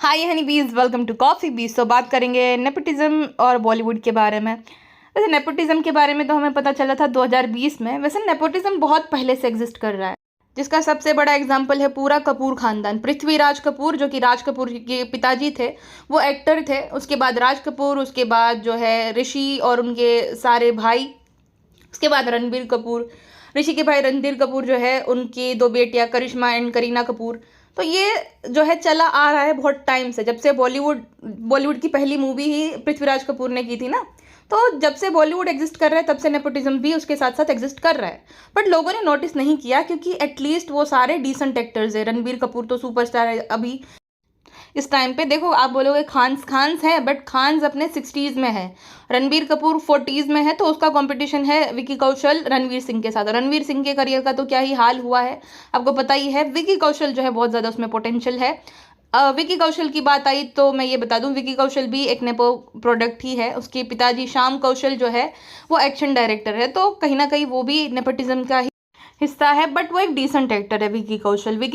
हाय हनी बीज, welcome to coffee बीज। तो बात करेंगे नेपोटिज्म और बॉलीवुड के बारे में। वैसे नेपोटिज्म के बारे में तो हमें पता चला था 2020 में। वैसे नेपोटिज्म बहुत पहले से एग्जिस्ट कर रहा है, जिसका सबसे बड़ा एग्जाम्पल है पूरा कपूर खानदान। पृथ्वीराज कपूर जो कि राज कपूर के पिताजी थे, वो एक्टर थे। उसके बाद राज कपूर, उसके बाद जो है ऋषि और उनके सारे भाई, उसके बाद रणबीर कपूर। ऋषि के भाई रणबीर कपूर जो है, उनकी दो बेटियां करिश्मा एंड करीना कपूर। तो ये जो है चला आ रहा है बहुत टाइम से, जब से बॉलीवुड की पहली मूवी ही पृथ्वीराज कपूर ने की थी ना। तो जब से बॉलीवुड एग्जिस्ट कर रहा है, तब से नेपोटिज्म भी उसके साथ साथ एग्जिस्ट कर रहा है। बट लोगों ने नोटिस नहीं किया, क्योंकि एटलीस्ट वो सारे डिसेंट एक्टर्स है। रणबीर कपूर तो सुपरस्टार है अभी इस टाइम पे। देखो, आप बोलोगे खान्स है, बट खान्स अपने 60s में है। रणबीर कपूर 40s में है, तो उसका कंपटीशन है विकी कौशल रणवीर सिंह के साथ। रणवीर सिंह के करियर का तो क्या ही हाल हुआ है, आपको पता ही है। विकी कौशल जो है बहुत ज़्यादा उसमें पोटेंशियल है। विकी कौशल की बात आई तो मैं ये बता दूं, विकी कौशल भी एक नेपो प्रोडक्ट ही है। उसके पिताजी श्याम कौशल जो है, वो एक्शन डायरेक्टर है, तो कहीं ना कहीं वो भी नेपोटिज्म का ही हिस्सा है। बट वो एक डिसेंट एक्टर है विकी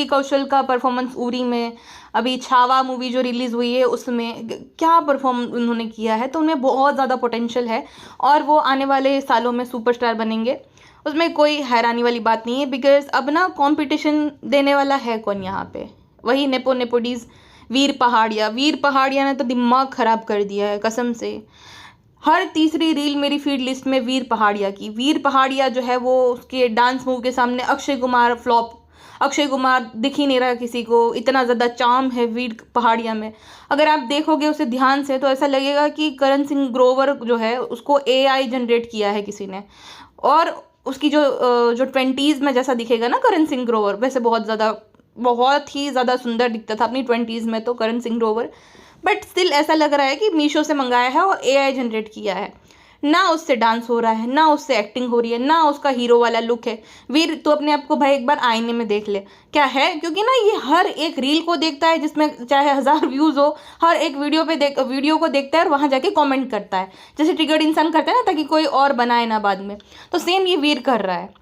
कौशल का परफॉर्मेंस उरी में, अभी छावा मूवी जो रिलीज़ हुई है उसमें क्या परफॉर्म उन्होंने किया है, तो उनमें बहुत ज़्यादा पोटेंशियल है और वो आने वाले सालों में सुपरस्टार बनेंगे। उसमें कोई हैरानी वाली बात नहीं है, बिकॉज अब ना कंपटीशन देने वाला है कौन यहाँ पे? वही नेपोडीज वीर पहाड़िया ने तो दिमाग खराब कर दिया है कसम से। हर तीसरी रील मेरी फीड लिस्ट में वीर पहाड़िया जो है, वो उसके डांस मूव के सामने अक्षय कुमार फ्लॉप। अक्षय कुमार दिख ही नहीं रहा किसी को, इतना ज़्यादा चार्म है वीर पहाड़िया में। अगर आप देखोगे उसे ध्यान से तो ऐसा लगेगा कि करण सिंह ग्रोवर जो है, उसको एआई जनरेट किया है किसी ने। और उसकी जो 20s में जैसा दिखेगा ना करण सिंह ग्रोवर, वैसे बहुत ही ज़्यादा सुंदर दिखता था अपनी 20s में तो करण सिंह ग्रोवर। बट स्टिल ऐसा लग रहा है कि मीशो से मंगाया है और एआई जनरेट किया है। ना उससे डांस हो रहा है, ना उससे एक्टिंग हो रही है, ना उसका हीरो वाला लुक है। वीर, तो अपने आप को भाई एक बार आईने में देख ले क्या है। क्योंकि ना ये हर एक रील को देखता है जिसमें चाहे 1000 व्यूज़ हो, हर एक वीडियो को देखता है और वहाँ जाके कमेंट करता है, जैसे ट्रिगर्ड इंसान करता है ना, ताकि कोई और बनाए ना बाद में। तो सेम ये वीर कर रहा है।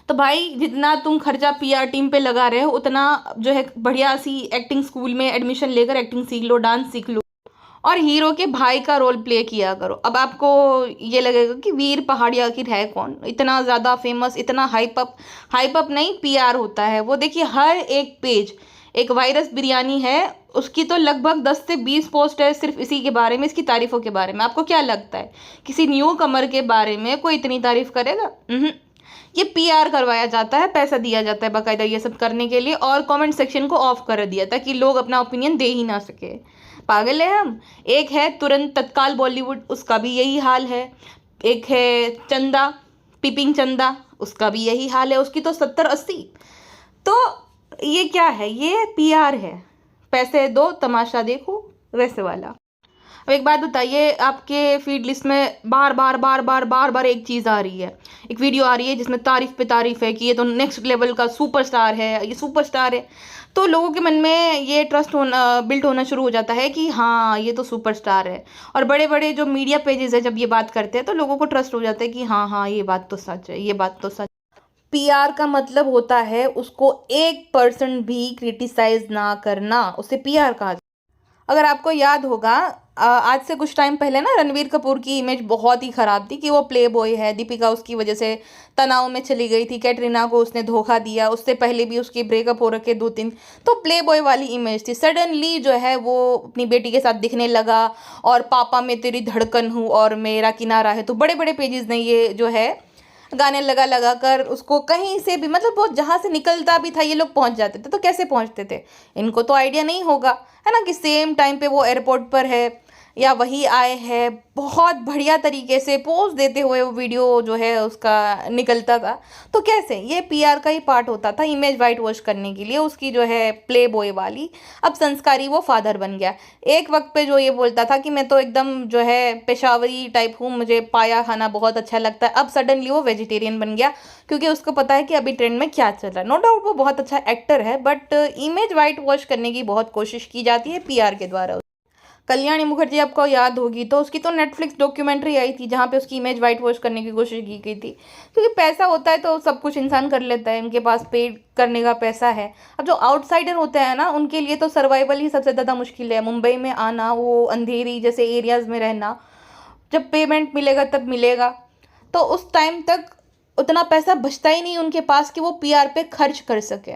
तो भाई, जितना तुम खर्चा पीआर टीम पे लगा रहे हो, उतना जो है बढ़िया सी एक्टिंग स्कूल में एडमिशन लेकर एक्टिंग सीख लो, डांस सीख लो और हीरो के भाई का रोल प्ले किया करो। अब आपको ये लगेगा कि वीर पहाड़िया आखिर है कौन, इतना ज़्यादा फेमस, इतना हाइप अप नहीं पीआर होता है वो। देखिए, हर एक पेज एक वायरस बिरयानी है, उसकी तो लगभग 10 से 20 पोस्ट है सिर्फ इसी के बारे में, इसकी तारीफों के बारे में। आपको क्या लगता है किसी न्यू कमर के बारे में कोई इतनी तारीफ करेगा? ये पीआर करवाया जाता है, पैसा दिया जाता है बाकायदा ये सब करने के लिए, और कमेंट सेक्शन को ऑफ कर दिया ताकि लोग अपना ओपिनियन दे ही ना सके। पागल है हम। एक है तुरंत तत्काल बॉलीवुड, उसका भी यही हाल है। एक है चंदा, पिपिंग चंदा, उसका भी यही हाल है, उसकी तो 70-80। तो ये क्या है? ये पीआर है, पैसे दो तमाशा देखो वैसे वाला। अब एक बात बताइए, आपके फीड लिस्ट में बार बार एक चीज़ आ रही है, एक वीडियो आ रही है जिसमें तारीफ पे तारीफ है कि ये तो नेक्स्ट लेवल का सुपरस्टार है, ये सुपरस्टार है। तो लोगों के मन में ये ट्रस्ट बिल्ड होना शुरू हो जाता है कि हाँ, ये तो सुपरस्टार है। और बड़े बड़े जो मीडिया पेजेस है, जब ये बात करते हैं तो लोगों को ट्रस्ट हो जाता है कि हाँ हाँ, ये बात तो सच है, ये बात तो सच। पीआर का मतलब होता है उसको 1% भी क्रिटिसाइज ना करना, उसे पीआर कहा। अगर आपको याद होगा, आज से कुछ टाइम पहले ना रणवीर कपूर की इमेज बहुत ही ख़राब थी कि वो प्ले बॉय है। दीपिका उसकी वजह से तनाव में चली गई थी, कैटरीना को उसने धोखा दिया, उससे पहले भी उसके ब्रेकअप हो रखे 2-3। तो प्ले बॉय वाली इमेज थी। सडनली जो है वो अपनी बेटी के साथ दिखने लगा और पापा मैं तेरी धड़कन हूँ और मेरा किनारा है। तो बड़े बड़े पेजेस ने ये जो है गाने लगा कर उसको कहीं से भी, मतलब वो जहाँ से निकलता भी था ये लोग पहुँच जाते थे। तो कैसे पहुँचते थे? इनको तो आइडिया नहीं होगा, है ना, कि सेम टाइम पे वो एयरपोर्ट पर है या वही आए हैं। बहुत बढ़िया तरीके से पोज देते हुए वो वीडियो जो है उसका निकलता था। तो कैसे? ये पीआर का ही पार्ट होता था, इमेज वाइट वॉश करने के लिए उसकी जो है प्ले बॉय वाली। अब संस्कारी वो फादर बन गया। एक वक्त पे जो ये बोलता था कि मैं तो एकदम जो है पेशावरी टाइप हूँ, मुझे पाया खाना बहुत अच्छा लगता है, अब सडनली वो वेजिटेरियन बन गया, क्योंकि उसको पता है कि अभी ट्रेंड में क्या चल रहा है। नो डाउट वो बहुत अच्छा एक्टर है, बट इमेज वाइट वॉश करने की बहुत कोशिश की जाती है पीआर के द्वारा। कल्याणी मुखर्जी आपको याद होगी तो उसकी तो नेटफ्लिक्स डॉक्यूमेंट्री आई थी जहाँ पे उसकी इमेज वाइट वॉश करने की कोशिश की गई थी, क्योंकि पैसा होता है तो सब कुछ इंसान कर लेता है, इनके पास पे करने का पैसा है। अब जो आउटसाइडर होते हैं ना, उनके लिए तो सर्वाइवल ही सबसे ज़्यादा मुश्किल है। मुंबई में आना, वो अंधेरी जैसे एरियाज़ में रहना, जब पेमेंट मिलेगा तब मिलेगा, तो उस टाइम तक उतना पैसा बचता ही नहीं उनके पास कि वो पीआर पे खर्च कर सके।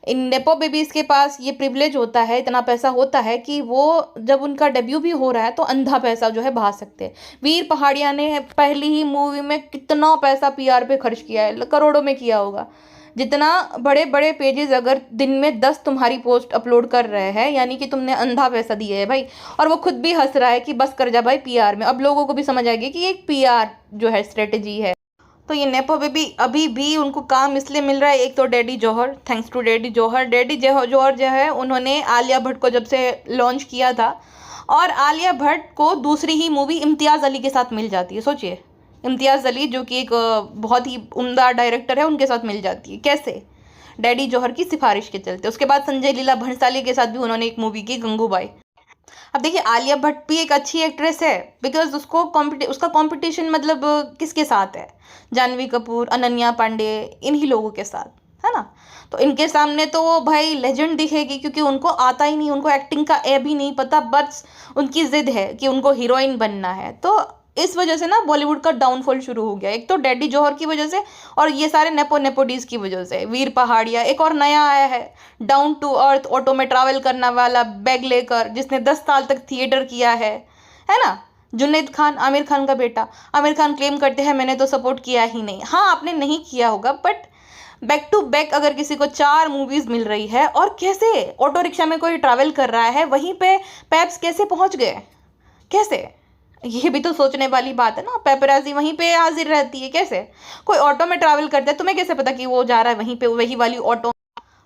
इन नेपो बेबीज़ के पास ये प्रिविलेज होता है, इतना पैसा होता है कि वो जब उनका डेब्यू भी हो रहा है तो अंधा पैसा जो है बहा सकते हैं। वीर पहाड़िया ने पहली ही मूवी में कितना पैसा पीआर पे खर्च किया है, करोड़ों में किया होगा। जितना बड़े बड़े पेजेस अगर दिन में 10 तुम्हारी पोस्ट अपलोड कर रहे हैं, यानी कि तुमने अंधा पैसा दिया है भाई। और वो खुद भी हंस रहा है कि बस कर जा भाई पीआर में। अब लोगों को भी समझ आएगी कि एक पीआर जो है स्ट्रेटेजी है। तो ये नेपो बेबी अभी भी उनको काम इसलिए मिल रहा है, एक तो daddy Johar, thanks to daddy Johar. Daddy Johar जो है, उन्होंने आलिया भट्ट को जब से लॉन्च किया था, और आलिया भट्ट को दूसरी ही मूवी इम्तियाज़ अली के साथ मिल जाती है। सोचिए, इम्तियाज़ अली जो कि एक बहुत ही उम्दा डायरेक्टर है, उनके साथ मिल जाती है। कैसे? डैडी जौहर की सिफारिश के चलते। उसके बाद संजय लीला भंसाली के साथ भी उन्होंने एक मूवी की, गंगूबाई। अब देखिए, आलिया भट्ट भी एक अच्छी एक्ट्रेस है, बिकॉज उसका कंपटीशन मतलब किसके साथ है? जानवी कपूर, अनन्या पांडे, इन्हीं लोगों के साथ, है ना। तो इनके सामने तो वो भाई लेजेंड दिखेगी, क्योंकि उनको आता ही नहीं, उनको एक्टिंग का ए भी नहीं पता, बस उनकी जिद है कि उनको हीरोइन बनना है। तो इस वजह से ना बॉलीवुड का डाउनफॉल शुरू हो गया, एक तो डैडी जौहर की वजह से, और ये सारे नेपोडीज की वजह से। वीर पहाड़िया एक और नया आया है, डाउन टू अर्थ, ऑटो में ट्रैवल करने वाला, बैग लेकर, जिसने 10 साल तक थिएटर किया है ना। जुनैद खान, आमिर खान का बेटा। आमिर खान क्लेम करते हैं मैंने तो सपोर्ट किया ही नहीं। हाँ, आपने नहीं किया होगा, बट बैक टू बैक अगर किसी को 4 मूवीज मिल रही है, और कैसे ऑटो रिक्शा में कोई ट्रैवल कर रहा है, वहीं पे पैप्स कैसे पहुंच गए, कैसे? ये भी तो सोचने वाली बात है ना। पेपराजी वहीं पे हाजिर रहती है, कैसे? कोई ऑटो में ट्रैवल करता है, तुम्हें कैसे पता कि वो जा रहा है वहीं पे, वही वाली ऑटो?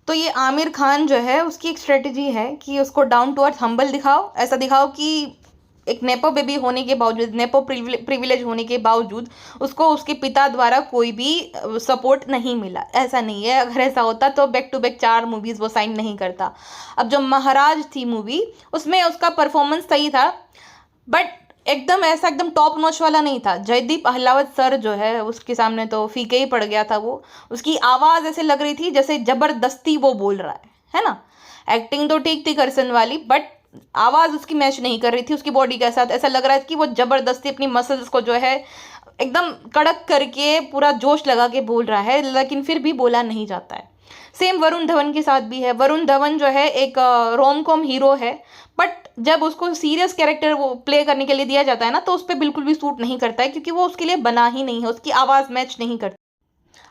तो ये आमिर खान जो है, उसकी एक स्ट्रेटजी है कि उसको डाउन टू अर्थ, हम्बल दिखाओ, ऐसा दिखाओ कि एक नेपो बेबी होने के बावजूद, नेपो प्रिविलेज होने के बावजूद, उसको उसके पिता द्वारा कोई भी सपोर्ट नहीं मिला। ऐसा नहीं है, अगर ऐसा होता तो बैक टू बैक 4 मूवीज वो साइन नहीं करता। अब जो महाराज थी मूवी, उसमें उसका परफॉर्मेंस सही था, बट एकदम टॉप नॉच वाला नहीं था। जयदीप अहलावत सर जो है, उसके सामने तो फीके ही पड़ गया था वो। उसकी आवाज़ ऐसे लग रही थी जैसे ज़बरदस्ती वो बोल रहा है ना। एक्टिंग तो ठीक थी करसन वाली, बट आवाज़ उसकी मैच नहीं कर रही थी उसकी बॉडी के साथ। ऐसा लग रहा है कि वो ज़बरदस्ती अपनी मसल्स को जो है एकदम कड़क करके पूरा जोश लगा के बोल रहा है, लेकिन फिर भी बोला नहीं जाता है। सेम वरुण धवन के साथ भी है। वरुण धवन जो है एक रोम कॉम हीरो है, बट जब उसको सीरियस कैरेक्टर वो प्ले करने के लिए दिया जाता है ना, तो उस पर बिल्कुल भी सूट नहीं करता है, क्योंकि वो उसके लिए बना ही नहीं है, उसकी आवाज़ मैच नहीं करती।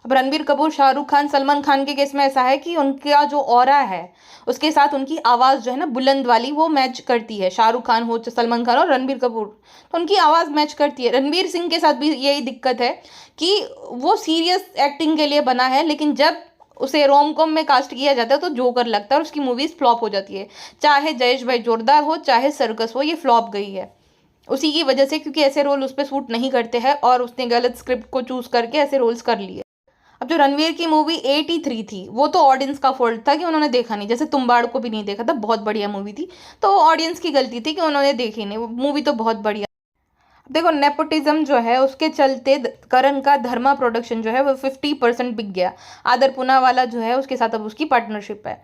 अब रणबीर कपूर, शाहरुख खान, सलमान खान के केस में ऐसा है कि उनका जो ऑरा है, उसके साथ उनकी आवाज़ जो है ना बुलंद वाली, वो मैच करती है। शाहरुख खान हो, सलमान खान और रणबीर कपूर, तो उनकी आवाज़ मैच करती है। रणबीर सिंह के साथ भी यही दिक्कत है कि वो सीरियस एक्टिंग के लिए बना है, लेकिन जब उसे रोम कॉम में कास्ट किया जाता है तो जोकर लगता है, और उसकी मूवीज़ फ्लॉप हो जाती है। चाहे जयेश भाई जोरदार हो, चाहे सर्कस हो, ये फ्लॉप गई है उसी की वजह से, क्योंकि ऐसे रोल उस पर सूट नहीं करते हैं, और उसने गलत स्क्रिप्ट को चूज़ करके ऐसे रोल्स कर लिए। अब जो रणवीर की मूवी 83 थी, वो तो ऑडियंस का फॉल्ट था कि उन्होंने देखा नहीं। जैसे तुम्बाड़ को भी नहीं देखा था, बहुत बढ़िया मूवी थी, तो ऑडियंस की गलती थी कि उन्होंने देखी नहीं। वो मूवी तो बहुत बढ़िया। देखो, नेपोटिज्म जो है उसके चलते करण का धर्मा प्रोडक्शन जो है वो 50% बिक गया। आदर पूनावाला जो है उसके साथ अब उसकी पार्टनरशिप है।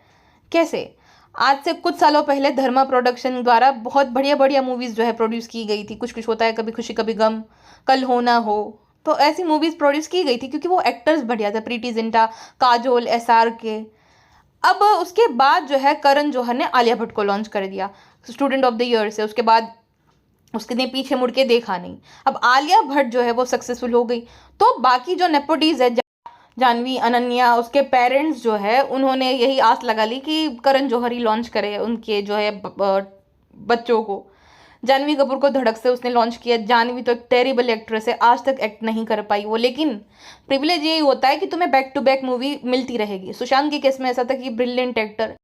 कैसे? आज से कुछ सालों पहले धर्मा प्रोडक्शन द्वारा बहुत बढ़िया बढ़िया मूवीज़ जो है प्रोड्यूस की गई थी। कुछ कुछ होता है, कभी खुशी कभी गम, कल हो ना हो, तो ऐसी मूवीज़ प्रोड्यूस की गई थी क्योंकि वो एक्टर्स बढ़िया थे। प्रीति जिंटा, काजोल, SRK। अब उसके बाद जो है करण जौहर ने आलिया भट्ट को लॉन्च कर दिया स्टूडेंट ऑफ द ईयर से। उसके बाद उसने पीछे मुड़ के देखा नहीं। अब आलिया भट्ट जो है वो सक्सेसफुल हो गई, तो बाकी जो नेपोटीज है, जानवी, अनन्या, उसके पेरेंट्स जो है, उन्होंने यही आस लगा ली कि करण जौहर ही लॉन्च करे उनके जो है बच्चों को। जानवी कपूर को धड़क से उसने लॉन्च किया। जानवी तो एक टेरिबल एक्ट्रेस है, आज तक एक्ट नहीं कर पाई वो, लेकिन प्रिविलेज यही होता है कि तुम्हें बैक टू बैक मूवी मिलती रहेगी। सुशांत के केस में ऐसा था कि ब्रिलियंट एक्टर,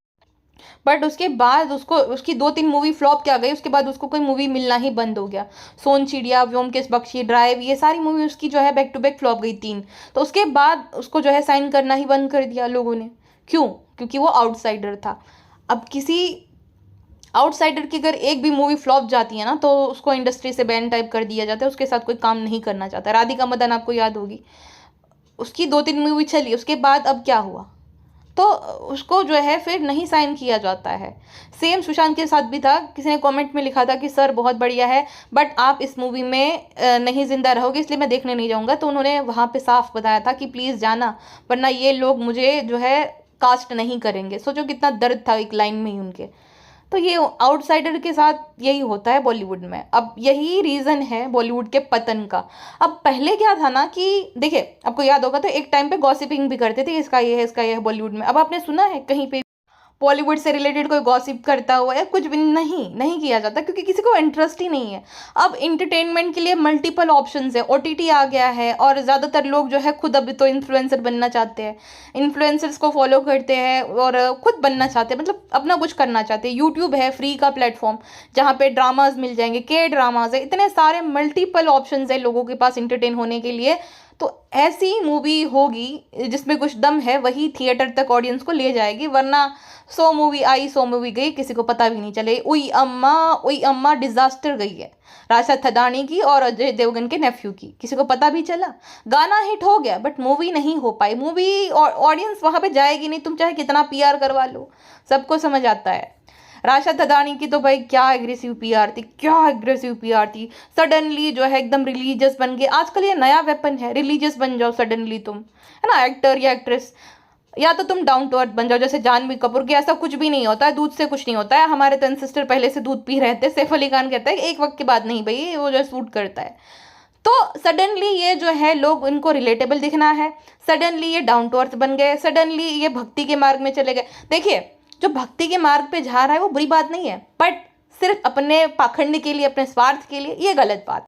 बट उसके बाद उसको उसकी 2-3 मूवी फ्लॉप क्या गई, उसके बाद उसको कोई मूवी मिलना ही बंद हो गया। सोन चिड़िया, व्योमकेश बख्शी, ड्राइव, ये सारी मूवी उसकी जो है बैक टू बैक फ्लॉप गई 3। तो उसके बाद उसको जो है साइन करना ही बंद कर दिया लोगों ने। क्यों? क्योंकि वो आउटसाइडर था। अब किसी आउटसाइडर की अगर एक भी मूवी फ्लॉप जाती है ना तो उसको इंडस्ट्री से बैन टाइप कर दिया जाता है, उसके साथ कोई काम नहीं करना चाहता। राधिका मदन आपको याद होगी, उसकी 2-3 मूवी चली, उसके बाद अब क्या हुआ, तो उसको जो है फिर नहीं साइन किया जाता है। सेम सुशांत के साथ भी था, किसी ने कमेंट में लिखा था कि सर बहुत बढ़िया है बट आप इस मूवी में नहीं जिंदा रहोगे इसलिए मैं देखने नहीं जाऊंगा, तो उन्होंने वहाँ पे साफ बताया था कि प्लीज़ जाना वरना ये लोग मुझे जो है कास्ट नहीं करेंगे। सोचो कितना दर्द था एक लाइन में ही उनके। तो ये आउटसाइडर के साथ यही होता है बॉलीवुड में। अब यही रीज़न है बॉलीवुड के पतन का। अब पहले क्या था ना कि देखिए आपको याद होगा तो एक टाइम पे गॉसिपिंग भी करते थे, इसका ये है इसका ये है बॉलीवुड में। अब आपने सुना है कहीं पे बॉलीवुड से रिलेटेड कोई गॉसिप करता हुआ या कुछ भी नहीं किया जाता क्योंकि किसी को इंटरेस्ट ही नहीं है। अब इंटरटेनमेंट के लिए मल्टीपल ऑप्शंस है, ओटीटी आ गया है और ज़्यादातर लोग जो है खुद अभी तो इन्फ्लुएंसर बनना चाहते हैं, इन्फ्लुएंसर्स को फॉलो करते हैं और खुद बनना चाहते हैं, मतलब अपना कुछ करना चाहते हैं। यूट्यूब है फ्री का प्लेटफॉर्म जहाँ पे ड्रामाज मिल जाएंगे, के ड्रामाज है, इतने सारे मल्टीपल ऑप्शंस है लोगों के पास इंटरटेन होने के लिए। तो ऐसी मूवी होगी जिसमें कुछ दम है वही थिएटर तक ऑडियंस को ले जाएगी, वरना 100 मूवी आई 100 मूवी गई किसी को पता भी नहीं चले। उई अम्मा डिजास्टर गई है राशा थदानी की और अजय देवगन के नेफ्यू की, किसी को पता भी चला? गाना हिट हो गया बट मूवी नहीं हो पाई, मूवी ऑडियंस वहां पे जाएगी नहीं, तुम चाहे कितना पीआर करवा लो। सबको समझ आता है राशा थदानी की तो भाई क्या एग्रेसिव पीआर थी, क्या एग्रेसिव पीआर थी। सडनली जो है एकदम रिलीजियस बन गए, आजकल ये नया वेपन है, रिलीजियस बन जाओ सडनली तुम, है ना, एक्टर या एक्ट्रेस, या तो तुम डाउन टू अर्थ बन जाओ जैसे जानवी कपूर की। ऐसा कुछ भी नहीं होता है, दूध से कुछ नहीं होता है, हमारे तो एंसेस्टर पहले से दूध पी रहे थे। सैफ अली खान कहता है एक वक्त के बाद नहीं भाई वो जो सूट करता है। तो सडनली ये जो है लोग इनको रिलेटेबल दिखना है, सडनली ये डाउन टू अर्थ बन गए, सडनली ये भक्ति के मार्ग में चले गए। देखिए जो भक्ति के मार्ग पे जा रहा है वो बुरी बात नहीं है, बट सिर्फ अपने पाखंड के लिए, अपने स्वार्थ के लिए, ये गलत बात।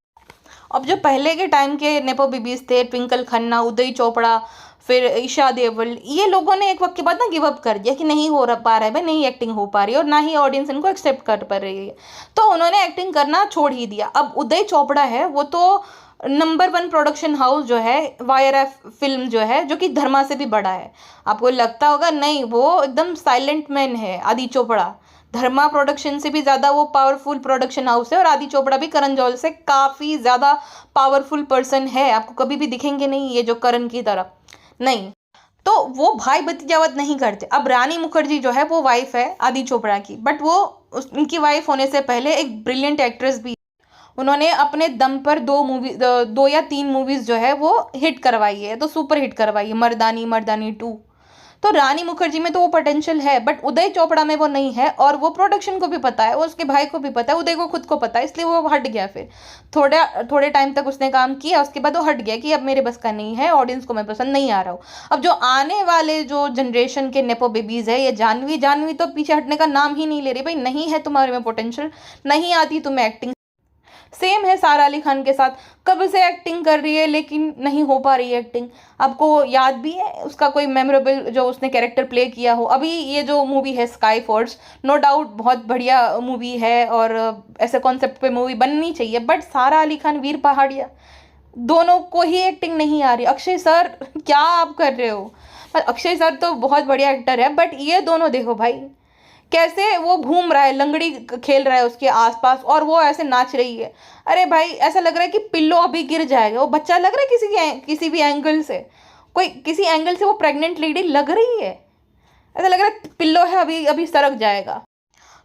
अब जो पहले के टाइम के नेपो बेबीज थे, ट्विंकल खन्ना, उदय चोपड़ा, फिर ईशा देवल, ये लोगों ने एक वक्त के बाद ना गिव अप कर दिया कि नहीं हो पा रहा है भाई, नहीं एक्टिंग हो पा रही है और ना ही ऑडियंस इनको एक्सेप्ट कर पा रही है, तो उन्होंने एक्टिंग करना छोड़ ही दिया। अब उदय चोपड़ा है वो तो नंबर 1 प्रोडक्शन हाउस जो है YRF फिल्म जो है, जो कि धर्मा से भी बड़ा है। आपको लगता होगा नहीं, वो एकदम साइलेंट मैन है आदि चोपड़ा, धर्मा प्रोडक्शन से भी ज़्यादा वो पावरफुल प्रोडक्शन हाउस है और आदि चोपड़ा भी करण जौहर से काफ़ी ज़्यादा पावरफुल पर्सन है। आपको कभी भी दिखेंगे नहीं ये जो करण की तरह, नहीं, तो वो भाई भतीजावत नहीं करते। अब रानी मुखर्जी जो है वो वाइफ है आदि चोपड़ा की, बट वो उनकी वाइफ होने से पहले एक ब्रिलियंट एक्ट्रेस भी, उन्होंने अपने दम पर 2 या 3 मूवीज जो है वो हिट करवाई है, तो सुपर हिट करवाई है, मर्दानी, मर्दानी 2। तो रानी मुखर्जी में तो वो पोटेंशियल है बट उदय चोपड़ा में वो नहीं है, और वो प्रोडक्शन को भी पता है, वो उसके भाई को भी पता है, उदय को खुद को पता है, इसलिए वो हट गया। फिर थोड़े टाइम तक उसने काम किया, उसके बाद वो हट गया कि अब मेरे बस का नहीं है, ऑडियंस को मैं पसंद नहीं आ रहा हूँ। अब जो आने वाले जो जनरेशन के नेपो बेबीज है, ये जानवी तो पीछे हटने का नाम ही नहीं ले रही। भाई नहीं है तुम्हारे में पोटेंशियल, नहीं आती तुम्हें एक्टिंग। सेम है सारा अली खान के साथ, कब से एक्टिंग कर रही है लेकिन नहीं हो पा रही है एक्टिंग। आपको याद भी है उसका कोई मेमोरेबल जो उसने कैरेक्टर प्ले किया हो? अभी ये जो मूवी है स्काई फोर्स, नो डाउट बहुत बढ़िया मूवी है और ऐसे कॉन्सेप्ट पे मूवी बननी चाहिए, बट सारा अली खान, वीर पहाड़िया, दोनों को ही एक्टिंग नहीं आ रही। अक्षय सर क्या आप कर रहे हो? पर अक्षय सर तो बहुत बढ़िया एक्टर है, बट ये दोनों देखो भाई कैसे वो घूम रहा है, लंगड़ी खेल रहा है उसके आसपास और वो ऐसे नाच रही है। अरे भाई ऐसा लग रहा है कि पिल्लो अभी गिर जाएगा, वो बच्चा लग रहा है किसी भी एंगल से, कोई किसी एंगल से वो प्रेग्नेंट लेडी लग रही है, ऐसा लग रहा है पिल्लो है अभी अभी सरक जाएगा।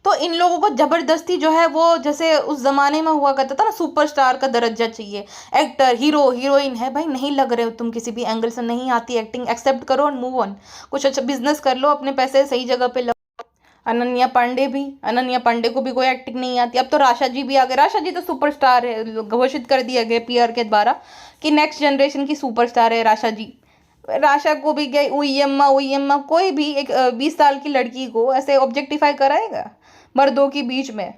तो इन लोगों को जबरदस्ती जो है वो जैसे उस जमाने में हुआ करता था ना, सुपरस्टार का दर्जा चाहिए, एक्टर हीरो हीरोइन है, भाई नहीं लग रहे हो तुम किसी भी एंगल से, नहीं आती एक्टिंग, एक्सेप्ट करो और मूव ऑन, कुछ अच्छा बिजनेस कर लो, अपने पैसे सही जगह पे। अनन्या पांडे को भी कोई एक्टिंग नहीं आती। अब तो राशा जी भी आ गए, राशा जी तो सुपरस्टार है, घोषित कर दिया गया पीआर के द्वारा कि नेक्स्ट जनरेशन की सुपरस्टार है राशा जी। राशा को भी गई उई अम्मा, कोई भी एक 20 साल की लड़की को ऐसे ऑब्जेक्टिफाई कराएगा मर्दों के बीच में?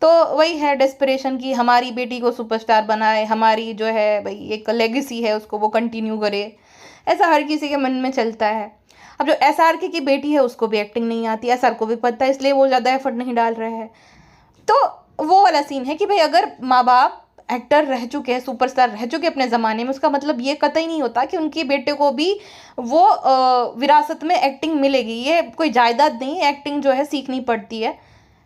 तो वही है डेस्परेशन की हमारी बेटी को सुपरस्टार बनाए, हमारी जो है भाई एक लेगेसी है उसको वो कंटिन्यू करे, ऐसा हर किसी के मन में चलता है। अब जो SRK की बेटी है उसको भी एक्टिंग नहीं आती, SR को भी पता है, इसलिए वो ज़्यादा एफर्ट नहीं डाल रहे हैं। तो वो वाला सीन है कि भाई अगर माँ बाप एक्टर रह चुके हैं, सुपरस्टार रह चुके अपने ज़माने में, उसका मतलब ये कतई नहीं होता कि उनके बेटे को भी वो विरासत में एक्टिंग मिलेगी। ये कोई जायदाद नहीं, एक्टिंग जो है सीखनी पड़ती है,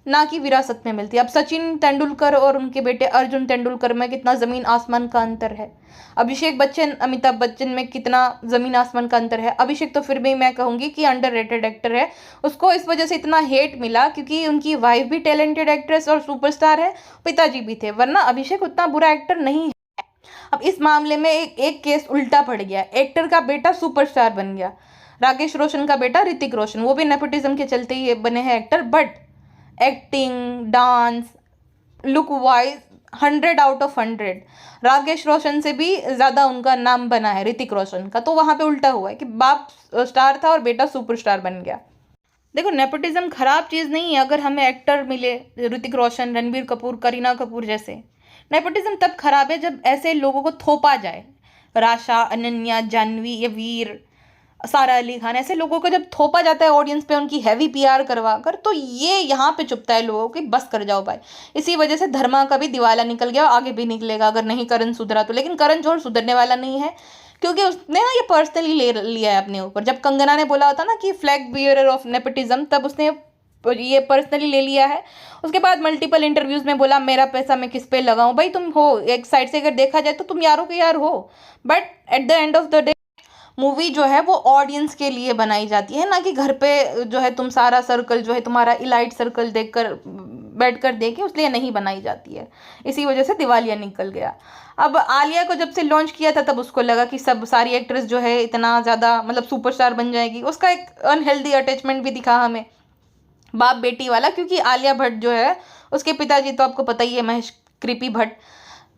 ना कि विरासत में मिलती है। अब सचिन तेंदुलकर और उनके बेटे अर्जुन तेंदुलकर में कितना ज़मीन आसमान का अंतर है। अभिषेक बच्चन अमिताभ बच्चन में कितना ज़मीन आसमान का अंतर है। अभिषेक तो फिर भी मैं कहूँगी कि अंडररेटेड एक्टर है। उसको इस वजह से इतना हेट मिला क्योंकि उनकी वाइफ भी टैलेंटेड एक्ट्रेस और सुपरस्टार है, पिताजी भी थे, वरना अभिषेक उतना बुरा एक्टर नहीं है। अब इस मामले में एक केस उल्टा पड़ गया। एक्टर का बेटा सुपरस्टार बन गया, राकेश रोशन का बेटा ऋतिक रोशन, वो भी नेपोटिज्म के चलते ही बने हैं actor, but acting, dance, look wise 100 out of 100 Rakesh Roshan से भी ज़्यादा उनका नाम बना है ऋतिक रोशन का। तो वहाँ पे उल्टा हुआ है कि बाप स्टार था और बेटा सुपरस्टार बन गया। देखो, नेपोटिज्म खराब चीज़ नहीं है। अगर हमें एक्टर मिले ऋतिक रोशन, रणबीर कपूर, करीना कपूर जैसे, नेपोटिज्म तब खराब है जब ऐसे लोगों को थोपा जाए। राशा, अनन्या, जानवी, ये वीर, सारा अली खान, ऐसे लोगों को जब थोपा जाता है ऑडियंस पे उनकी हैवी पीआर करवा कर, तो ये यहाँ पे चुभता है लोगों की, बस कर जाओ भाई। इसी वजह से धर्मा का भी दिवाला निकल गया, आगे भी निकलेगा अगर नहीं करण सुधरा तो। लेकिन करण जोहर सुधरने वाला नहीं है क्योंकि उसने ना ये पर्सनली ले लिया है अपने ऊपर। जब कंगना ने बोला होता ना कि फ्लैग बियरर ऑफ नेपोटिज्म, तब उसने ये पर्सनली ले लिया है। उसके बाद मल्टीपल इंटरव्यूज में बोला मेरा पैसा मैं किस पे लगाऊं। भाई तुम हो, एक साइड से अगर देखा जाए तो तुम यारों के यार हो, but at the end of the day movie जो है वो ऑडियंस के लिए बनाई जाती है, ना कि घर पे जो है तुम सारा सर्कल जो है तुम्हारा इलाइट सर्कल देखकर बैठ कर देखे, उसलिए नहीं बनाई जाती है। इसी वजह से दिवालिया निकल गया। अब आलिया को जब से लॉन्च किया था तब उसको लगा कि सब सारी एक्ट्रेस जो है इतना ज़्यादा मतलब सुपरस्टार बन जाएगी। उसका एक अनहेल्दी अटैचमेंट भी दिखा हमें, बाप बेटी वाला, क्योंकि आलिया भट्ट जो है उसके पिताजी तो आपको पता ही है, महेश कृपी भट्ट,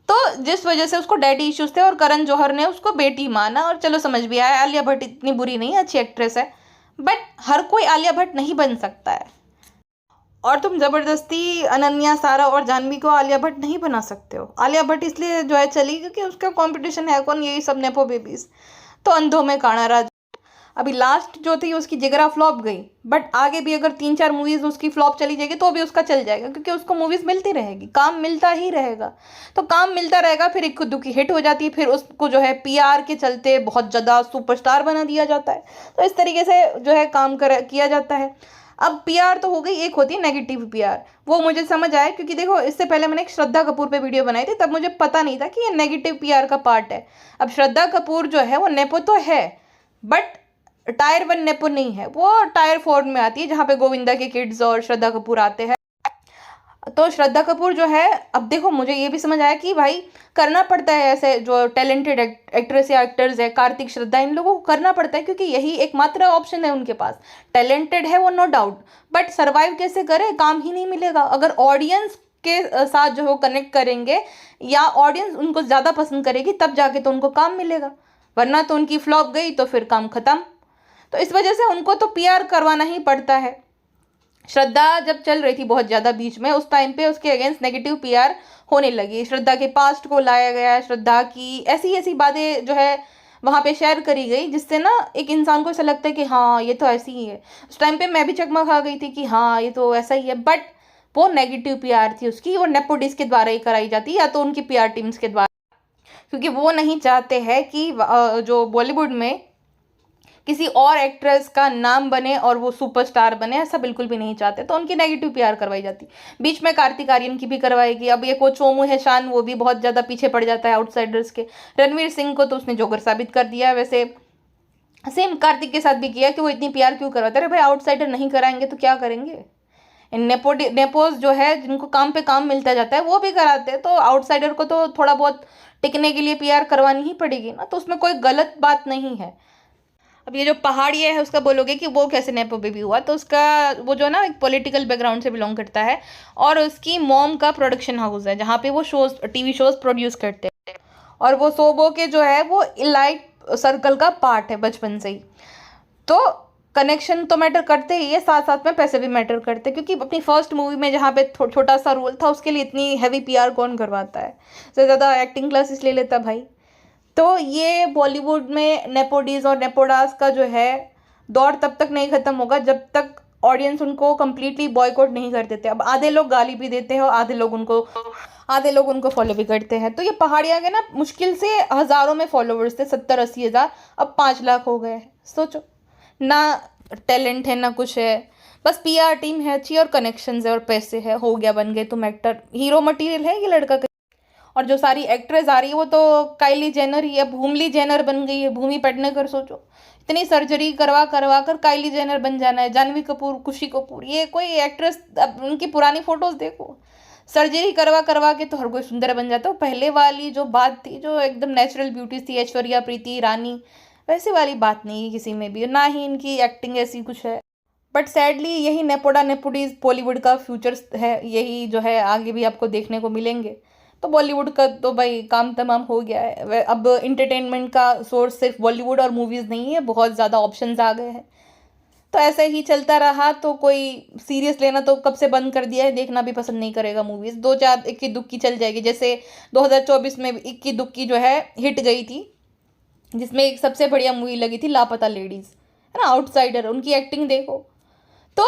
तो जिस वजह से उसको डैडी इश्यूज थे और करण जौहर ने उसको बेटी माना। और चलो समझ भी आया, आलिया भट्ट इतनी बुरी नहीं है, अच्छी एक्ट्रेस है, बट हर कोई आलिया भट्ट नहीं बन सकता है। और तुम ज़बरदस्ती अनन्या, सारा और जानवी को आलिया भट्ट नहीं बना सकते हो। आलिया भट्ट इसलिए जो है चली क्योंकि उसका कंपटीशन है कौन, यही सब नेपो बेबीज, तो अंधों में काना राज। अभी लास्ट जो थी उसकी जिगरा फ्लॉप गई, बट आगे भी अगर 3-4 मूवीज उसकी फ्लॉप चली जाएगी तो भी उसका चल जाएगा क्योंकि उसको मूवीज मिलती रहेगी, काम मिलता ही रहेगा। तो काम मिलता रहेगा, फिर एक खुद की हिट हो जाती है, फिर उसको जो है पीआर के चलते बहुत ज़्यादा सुपरस्टार बना दिया जाता है। तो इस तरीके से जो है काम किया जाता है। अब पीआर तो हो गई, एक होती है नेगेटिव पीआर, वो मुझे समझ आया क्योंकि देखो इससे पहले मैंने एक श्रद्धा कपूर पे वीडियो बनाई थी, तब मुझे पता नहीं था कि ये नेगेटिव पीआर का पार्ट है। अब श्रद्धा कपूर जो है वो नेपो तो है, बट टायर 1 नेपो नहीं है, वो टायर 4 में आती है जहाँ पे गोविंदा के किड्स और श्रद्धा कपूर आते हैं। तो श्रद्धा कपूर जो है, अब देखो मुझे ये भी समझ आया कि भाई करना पड़ता है, ऐसे जो टैलेंटेड एक्ट्रेस या एक्टर्स है, कार्तिक, श्रद्धा, इन लोगों को करना पड़ता है क्योंकि यही एकमात्र ऑप्शन है उनके पास। टैलेंटेड है वो, नो डाउट, बट सर्वाइव कैसे करे, काम ही नहीं मिलेगा। अगर ऑडियंस के साथ जो है कनेक्ट करेंगे या ऑडियंस उनको ज़्यादा पसंद करेगी तब जाके तो उनको काम मिलेगा, वरना तो उनकी फ्लॉप गई तो फिर काम खत्म। तो इस वजह से उनको तो पीआर करवाना ही पड़ता है। श्रद्धा जब चल रही थी बहुत ज़्यादा बीच में, उस टाइम पे उसके अगेंस्ट नेगेटिव पीआर होने लगी। श्रद्धा के पास्ट को लाया गया, श्रद्धा की ऐसी ऐसी बातें जो है वहाँ पे शेयर करी गई जिससे ना एक इंसान को ऐसा लगता है कि हाँ ये तो ऐसी ही है। उस टाइम पे मैं भी चकमा खा गई थी कि हाँ ये तो ऐसा ही है, बट वो नेगेटिव पीआर थी उसकी, वो नेपोटिस्ट के द्वारा ही कराई जाती या तो उनकी पीआर टीम्स के द्वारा, क्योंकि वो नहीं चाहते हैं कि जो बॉलीवुड में किसी और एक्ट्रेस का नाम बने और वो सुपरस्टार बने, ऐसा बिल्कुल भी नहीं चाहते। तो उनकी नेगेटिव पीआर करवाई जाती। बीच में कार्तिक आर्यन की भी करवाएगी। अब ये को चोमू है शान, वो भी बहुत ज़्यादा पीछे पड़ जाता है आउटसाइडर्स के। रणवीर सिंह को तो उसने जोकर साबित कर दिया। वैसे सेम कार्तिक के साथ भी किया कि वो इतनी पीआर क्यों करवाते। अरे भाई आउटसाइडर नहीं कराएंगे तो क्या करेंगे। इन नेपोज जो है जिनको काम पे काम मिलता जाता है वो भी कराते हैं, तो आउटसाइडर को तो थोड़ा बहुत टिकने के लिए पीआर करवानी ही पड़ेगी ना, तो उसमें कोई गलत बात नहीं है। अब ये जो पहाड़िया है उसका बोलोगे कि वो कैसे नेपो बेबी हुआ, तो उसका वो जो ना एक पॉलिटिकल बैकग्राउंड से बिलोंग करता है और उसकी मॉम का प्रोडक्शन हाउस है जहाँ पे वो शोज, टीवी शोज प्रोड्यूस करते हैं और वो सोबो के जो है वो इलाइट सर्कल का पार्ट है बचपन से ही। तो कनेक्शन तो मैटर करते ही है, साथ साथ में पैसे भी मैटर करते हैं, क्योंकि अपनी फर्स्ट मूवी में जहाँ पे छोटा सा रोल था उसके लिए इतनी हैवी पीआर कौन करवाता है, सबसे ज़्यादा एक्टिंग क्लासेस ले लेता भाई। तो ये बॉलीवुड में नेपोडीज और नेपोडास का जो है दौर तब तक नहीं ख़त्म होगा जब तक ऑडियंस उनको कम्प्लीटली बॉयकॉट नहीं कर देते। अब आधे लोग गाली भी देते हैं और आधे लोग उनको फॉलो भी करते हैं। तो ये पहाड़िया के ना मुश्किल से हज़ारों में फॉलोवर्स थे, 70-80 हज़ार, अब 5 लाख हो गए हैं। सोचो, ना टैलेंट है ना कुछ है, बस पीआर टीम है अच्छी और कनेक्शंस है और पैसे है, हो गया, बन गए तुम एक्टर, हीरो मटेरियल है ये लड़का। और जो सारी एक्ट्रेस आ रही है वो तो काइली जेनर ही है, भूमली जेनर बन गई है। भूमि पेडनेकर सोचो, इतनी सर्जरी करवा करवा कर काइली जेनर बन जाना है। जानवी कपूर, खुशी कपूर, ये कोई एक्ट्रेस, अब उनकी पुरानी फोटोज देखो, सर्जरी करवा करवा के तो हर कोई सुंदर बन जाता है। पहले वाली जो बात थी, जो एकदम नेचुरल ब्यूटी थी, ऐश्वर्या, प्रीति ईरानी, वैसी वाली बात नहीं है किसी में भी, ना ही इनकी एक्टिंग ऐसी कुछ है। बट सैडली यही नेपोडा नेपोटीज बॉलीवुड का फ्यूचर है, यही जो है आगे भी आपको देखने को मिलेंगे। तो बॉलीवुड का तो भाई काम तमाम हो गया है। अब इंटरटेनमेंट का सोर्स सिर्फ बॉलीवुड और मूवीज़ नहीं है, बहुत ज़्यादा ऑप्शंस आ गए हैं। तो ऐसे ही चलता रहा तो कोई सीरियस लेना तो कब से बंद कर दिया है, देखना भी पसंद नहीं करेगा मूवीज़। दो चार इक्की दुक्की चल जाएगी, जैसे 2024 में इक्की दुक्की जो है हिट गई थी, जिसमें एक सबसे बढ़िया मूवी लगी थी लापता लेडीज़, है ना, आउटसाइडर, उनकी एक्टिंग देखो। तो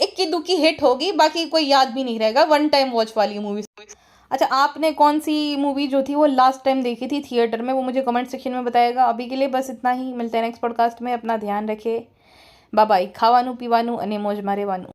इक्की दुक्की हिट होगी, बाकी कोई याद भी नहीं रहेगा, वन टाइम वॉच वाली मूवी। अच्छा, आपने कौन सी मूवी जो थी वो लास्ट टाइम देखी थी थिएटर में, वो मुझे कमेंट सेक्शन में बताएगा। अभी के लिए बस इतना ही, मिलते हैं नेक्स्ट पॉडकास्ट में, अपना ध्यान रखिए, बाय बाय। खावानू पीवानू અને મોજ મારેવાનું।